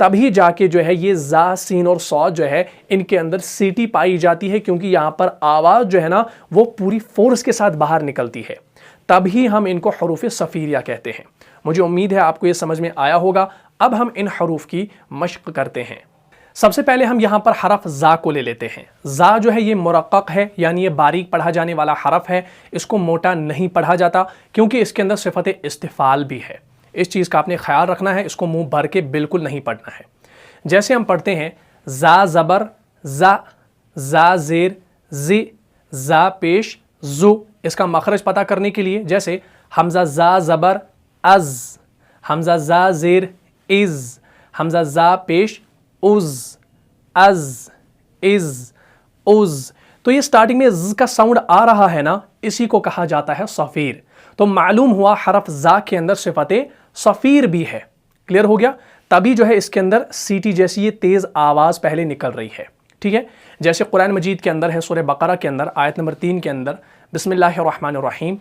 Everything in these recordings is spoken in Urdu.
تبھی جا کے جو ہے یہ زا سین اور صاد جو ہے ان کے اندر سیٹی پائی جاتی ہے، کیونکہ یہاں پر آواز جو ہے نا وہ پوری فورس کے ساتھ باہر نکلتی ہے، تبھی ہم ان کو حروف صفیریہ کہتے ہیں۔ مجھے امید ہے آپ کو یہ سمجھ میں آیا ہوگا۔ اب ہم ان حروف کی مشق کرتے ہیں۔ سب سے پہلے ہم یہاں پر حرف زا کو لے لیتے ہیں۔ زا جو ہے یہ مرقق ہے، یعنی یہ باریک پڑھا جانے والا حرف ہے، اس کو موٹا نہیں پڑھا جاتا کیونکہ اس کے اندر صفت استفعال بھی ہے۔ اس چیز کا آپ نے خیال رکھنا ہے، اس کو منہ بھر کے بالکل نہیں پڑھنا ہے۔ جیسے ہم پڑھتے ہیں زا زبر زا، زا زیر زی، زا پیش زو، اس کا مخرج پتہ کرنے کے لیے جیسے حمزہ زا زبر از، حمزہ زا زیر از، حمزہ زا پیش از، از از از، تو یہ سٹارٹنگ میں ز کا ساؤنڈ آ رہا ہے نا، اسی کو کہا جاتا ہے صفیر۔ تو معلوم ہوا حرف زا کے اندر صفت صفیر بھی ہے۔ کلیئر ہو گیا؟ تبھی جو ہے اس کے اندر سیٹی جیسی یہ تیز آواز پہلے نکل رہی ہے، ٹھیک ہے؟ جیسے قرآن مجید کے اندر ہے، سورہ بقرہ کے اندر آیت نمبر 3 کے اندر بسم اللہ الرحمن الرحیم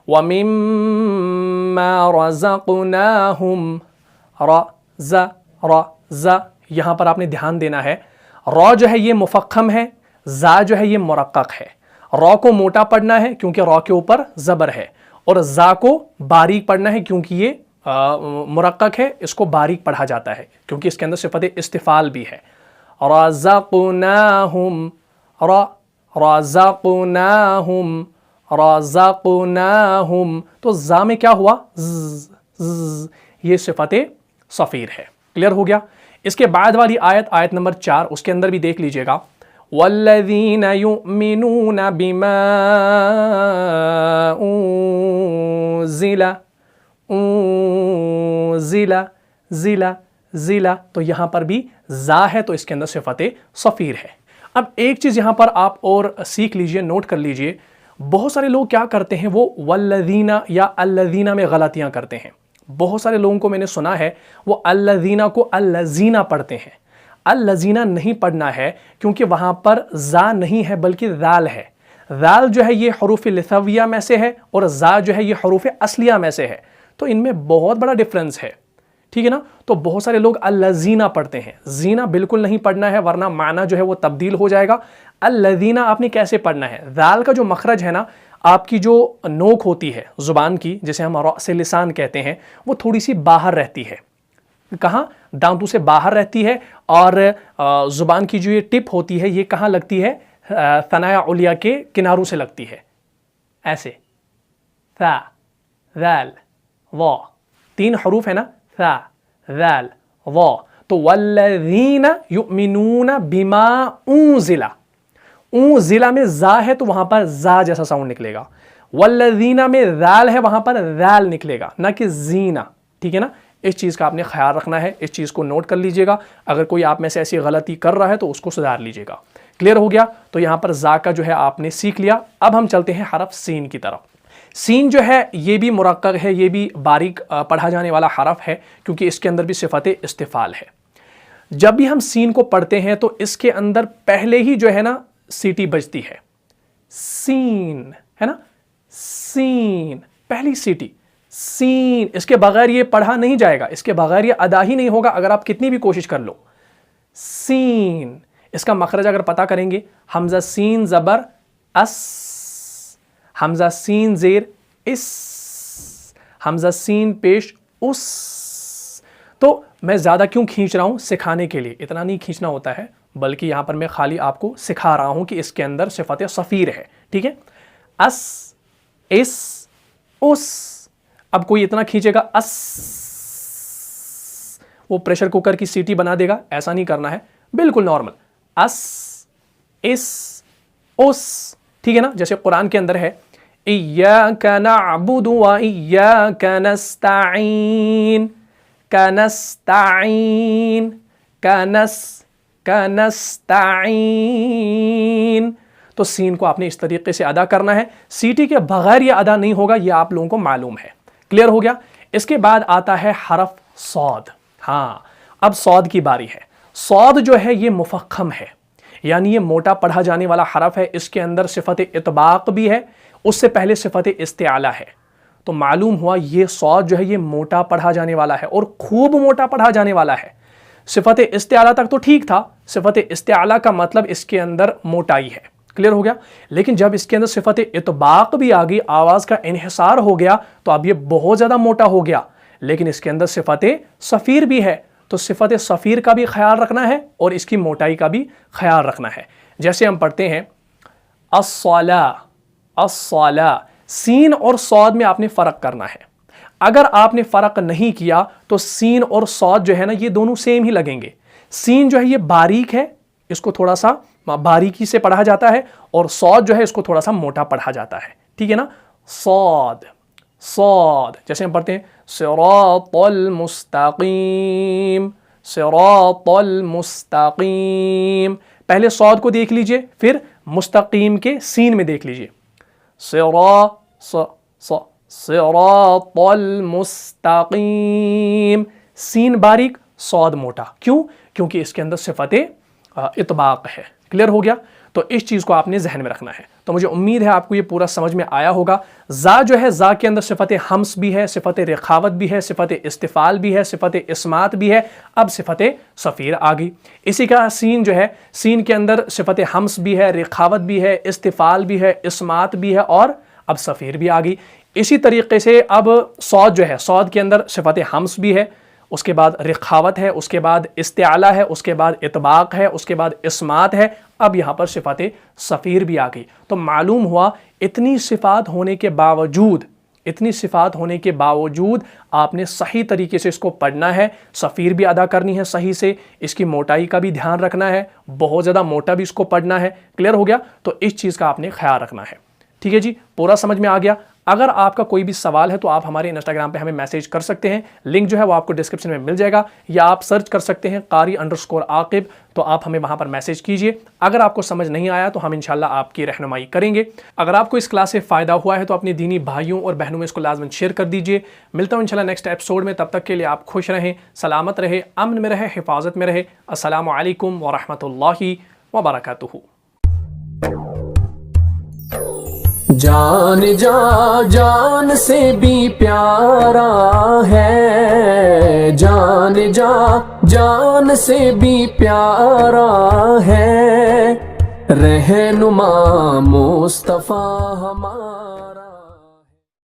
وَمِمَّا رَزَقْنَاهُمْ را، یہاں پر آپ نے دھیان دینا ہے، را جو ہے یہ مفخم ہے، زا جو ہے یہ مرقق ہے۔ را کو موٹا پڑھنا ہے کیونکہ را کے اوپر زبر ہے، اور زا کو باریک پڑھنا ہے کیونکہ یہ مرقق ہے، اس کو باریک پڑھا جاتا ہے کیونکہ اس کے اندر صفت استفعال بھی ہے۔ رَزَقْنَاهُمْ را، رَزَقْنَاهُمْ رَزَقْنَاهُمْ، تو زا میں کیا ہوا؟ یہ صفت صفیر ہے۔ کلیئر ہو گیا؟ اس کے بعد والی آیت، آیت نمبر 4، اس کے اندر بھی دیکھ لیجئے گا وَالَّذِينَ يُؤْمِنُونَ بِمَا أُنزِلَ، تو یہاں پر بھی زا ہے تو اس کے اندر صفت صفیر ہے۔ اب ایک چیز یہاں پر آپ اور سیکھ لیجئے، نوٹ کر لیجئے، بہت سارے لوگ کیا کرتے ہیں، وہ والذین یا الذین میں غلطیاں کرتے ہیں۔ بہت سارے لوگوں کو میں نے سنا ہے وہ الذین کو الذین پڑھتے ہیں۔ الذین نہیں پڑھنا ہے کیونکہ وہاں پر زا نہیں ہے بلکہ ذال ہے۔ ذال جو ہے یہ حروف لثویہ میں سے ہے اور زا جو ہے یہ حروف اصلیہ میں سے ہے، تو ان میں بہت بڑا ڈفرنس ہے، ٹھیک ہے نا؟ تو بہت سارے لوگ الذین پڑھتے ہیں، زینہ بالکل نہیں پڑھنا ہے ورنہ معنی جو ہے وہ تبدیل ہو جائے گا۔ الذین آپ نے کیسے پڑھنا ہے؟ ذال کا جو مخرج ہے نا، آپ کی جو نوک ہوتی ہے زبان کی، جسے ہم رأس لسان کہتے ہیں، وہ تھوڑی سی باہر رہتی ہے۔ کہاں؟ دانتوں سے باہر رہتی ہے، اور زبان کی جو یہ ٹپ ہوتی ہے یہ کہاں لگتی ہے؟ ثنایا علیہ کے کناروں سے لگتی ہے، ایسے۔ ثا، ذال، وا، 3 حروف ہے نا، ثا، ذال، وا، تو والذین یؤمنون بما انزل، ضلع میں زا ہے تو وہاں پر زا جیسا ساؤنڈ نکلے گا، والذین میں ذال ہے وہاں پر ذال نکلے گا، نہ کہ زینہ، ٹھیک ہے نا؟ اس چیز کا آپ نے خیال رکھنا ہے، اس چیز کو نوٹ کر لیجئے گا۔ اگر کوئی آپ میں سے ایسی غلطی کر رہا ہے تو اس کو سدھار لیجئے گا۔ کلیئر ہو گیا؟ تو یہاں پر زا کا جو ہے آپ نے سیکھ لیا۔ اب ہم چلتے ہیں حرف سین کی طرف۔ سین جو ہے یہ بھی مرقق ہے، یہ بھی باریک پڑھا جانے والا حرف ہے کیونکہ اس کے اندر بھی صفت استفعال ہے۔ جب بھی ہم سین کو پڑھتے ہیں تو اس کے اندر پہلے ہی جو ہے نا سیٹی بجتی ہے، سین ہے نا، سین، پہلی سیٹی، سین، اس کے بغیر یہ پڑھا نہیں جائے گا، اس کے بغیر یہ ادا ہی نہیں ہوگا اگر آپ کتنی بھی کوشش کر لو۔ سین، اس کا مخرج اگر پتہ کریں گے، حمزہ سین زبر اس، حمزہ سین زیر اس، حمزہ سین پیش اس۔ تو میں زیادہ کیوں کھینچ رہا ہوں؟ سکھانے کے لیے، اتنا نہیں کھینچنا ہوتا ہے، بلکہ یہاں پر میں خالی آپ کو سکھا رہا ہوں کہ اس کے اندر صفت صفیر ہے، ٹھیک ہے؟ اس، اس، اس۔ اب کوئی اتنا کھینچے گا اس، وہ پریشر کوکر کی سیٹی بنا دے گا، ایسا نہیں کرنا ہے، بالکل نارمل، اس، اس، اس، ٹھیک ہے نا؟ جیسے قرآن کے اندر ہے ایاک نعبد و ایاک نستعین، کنستعین، کنستعین، تو سین کو آپ نے اس طریقے سے ادا کرنا ہے، سیٹی کے بغیر یہ ادا نہیں ہوگا، یہ آپ لوگوں کو معلوم ہے۔ کلیئر ہو گیا؟ اس کے بعد آتا ہے حرف صاد۔ ہاں، اب صاد کی باری ہے۔ صاد جو ہے یہ مفخم ہے، یعنی یہ موٹا پڑھا جانے والا حرف ہے، اس کے اندر صفت اطباق بھی ہے، اس سے پہلے صفت استعالہ ہے، تو معلوم ہوا یہ صاد جو ہے یہ موٹا پڑھا جانے والا ہے اور خوب موٹا پڑھا جانے والا ہے۔ صفت استعلا تک تو ٹھیک تھا، صفت استعلا کا مطلب اس کے اندر موٹائی ہے، کلیئر ہو گیا. لیکن جب اس کے اندر صفت اطباق بھی آ گئی، آواز کا انحصار ہو گیا، تو اب یہ بہت زیادہ موٹا ہو گیا. لیکن اس کے اندر صفت صفیر بھی ہے، تو صفت صفیر کا بھی خیال رکھنا ہے اور اس کی موٹائی کا بھی خیال رکھنا ہے. جیسے ہم پڑھتے ہیں الصلاۃ، الصلاۃ، سین اور صاد میں آپ نے فرق کرنا ہے. اگر آپ نے فرق نہیں کیا تو سین اور صاد جو ہے نا یہ دونوں سیم ہی لگیں گے. سین جو ہے یہ باریک ہے، اس کو تھوڑا سا باریکی سے پڑھا جاتا ہے، اور صاد جو ہے اس کو تھوڑا سا موٹا پڑھا جاتا ہے، ٹھیک ہے نا. صاد، صاد، جیسے ہم پڑھتے ہیں صراط المستقیم، صراط المستقیم، پہلے صاد کو دیکھ لیجئے پھر مستقیم کے سین میں دیکھ لیجئے. صراط المستقیم، سین باریک صاد موٹا، کیوں؟ کیونکہ اس کے اندر صفت اطباق ہے. کلیئر ہو گیا؟ تو اس چیز کو آپ نے ذہن میں رکھنا ہے. تو مجھے امید ہے آپ کو یہ پورا سمجھ میں آیا ہوگا. زا جو ہے، زا کے اندر صفت حمس بھی ہے، صفت رخاوت بھی ہے، صفت استفال بھی ہے، صفت اسمات بھی ہے. اب صفت صفیر آ گئی. اسی کا سین جو ہے، سین کے اندر صفت حمس بھی ہے، رخاوت بھی ہے، استفال بھی ہے، اسمات بھی ہے، اور اب صفیر بھی آ گئی. اسی طریقے سے اب صاد جو ہے، صاد کے اندر صفت حمس بھی ہے، اس کے بعد رخاوت ہے، اس کے بعد استعلا ہے، اس کے بعد اطباق ہے، اس کے بعد اسمات ہے. اب یہاں پر صفت صفیر بھی آ گئی. تو معلوم ہوا اتنی صفات ہونے کے باوجود، اتنی صفات ہونے کے باوجود آپ نے صحیح طریقے سے اس کو پڑھنا ہے. صفیر بھی ادا کرنی ہے صحیح سے، اس کی موٹائی کا بھی دھیان رکھنا ہے، بہت زیادہ موٹا بھی اس کو پڑھنا ہے. کلیئر ہو گیا؟ تو اس چیز کا آپ نے خیال رکھنا ہے. ٹھیک ہے جی، پورا سمجھ میں آ گیا. اگر آپ کا کوئی بھی سوال ہے تو آپ ہمارے انسٹاگرام پہ ہمیں میسیج کر سکتے ہیں. لنک جو ہے وہ آپ کو ڈسکرپشن میں مل جائے گا، یا آپ سرچ کر سکتے ہیں قاری_عاقب، تو آپ ہمیں وہاں پر میسیج کیجئے. اگر آپ کو سمجھ نہیں آیا تو ہم انشاءاللہ آپ کی رہنمائی کریں گے. اگر آپ کو اس کلاس سے فائدہ ہوا ہے تو اپنے دینی بھائیوں اور بہنوں میں اس کو لازماً شیئر کر دیجئے. ملتا ہوں انشاءاللہ نیکسٹ ایپیسوڈ میں. تب تک کے لیے آپ خوش رہیں، سلامت رہے، امن میں رہے، حفاظت میں رہے. السلام علیکم ورحمۃ اللہ وبرکاتہ. جان جان سے بھی پیارا ہے، جان جان سے بھی پیارا ہے، رہنما مصطفیٰ ہمارا.